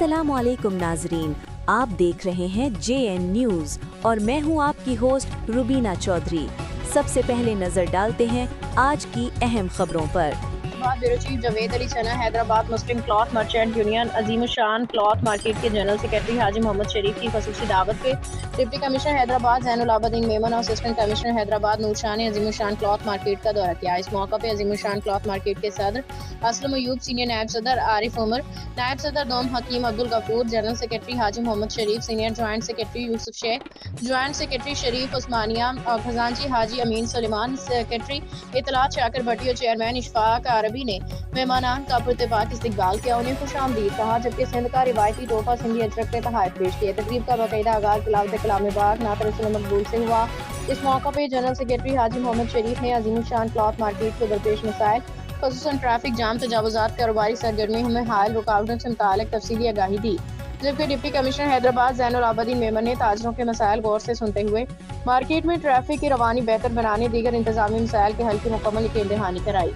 अस्सलामुअलैकुम नाजरीन, आप देख रहे हैं JN न्यूज़ और मैं हूं आपकी होस्ट रुबीना चौधरी। सबसे पहले नजर डालते हैं आज की अहम खबरों पर। ब्यूरो चीफ जावेद अली सना, हैदराबाद मुस्लिम क्लॉथ मर्चेंट यूनियन अजीमुशान क्लॉथ मार्केट के जनरल सेक्रेटरी हाजी मोहम्मद शरीफ की खसूसी दावत पे डिप्टी कमिश्नर हैदराबाद जैनुल आबदीन मेमन और असिस्टेंट कमिश्नर हैदराबाद नूरशाह ने अजीमुशान क्लॉथ मार्केट का दौरा किया। इस मौका पे अजीमुशान क्लॉथ मार्केट के सदर असलम अयूब, सीनियर नायब सदर आरिफ उमर, नायब सदर दोम हकीम अब्दुल गफूर, जनरल सेक्रेटरी हाजी Mohammad Sharif, senior joint secretary Yousuf Sheikh, joint secretary Sharif Usmania और खजांची हाजी अमीन सलेमान, सेक्रेटरी इतलात शाकिर भट्टी और चेयरमैन इशफाक अरबी ने मेहमानान का पुरतपाक इस्तकबाल किया, उन्हें खुशामदीद कहा, जबकि सिंध का रिवायती तोहफा सिंधी अजरक ने तहायत पेश किए। तकरीब का बाकायदा आगाज तिलावत कलाम पाक नात रसूल मकबूल से हुआ। इस मौका पर जनरल सेक्रेटरी हाजी मोहम्मद शरीफ ने अजीमुशान क्लॉथ मार्केट के दरपेश मसाइल, खसूसन ट्रैफिक जाम, तजावुजात, कारोबारी सरगर्मियों में हाल रुकावटों से मुतालिक तफसीली आगाही दी। जबकि डिप्टी कमिश्नर हैदराबाद जैनुल आबदीन मेमन ने ताजरों के मसाइल गौर से सुनते हुए मार्केट में ट्रैफिक की रवानी बेहतर बनाने, दीगर इंतजामी मसाइल के हल की मुकम्मल यकीन दहानी कराई।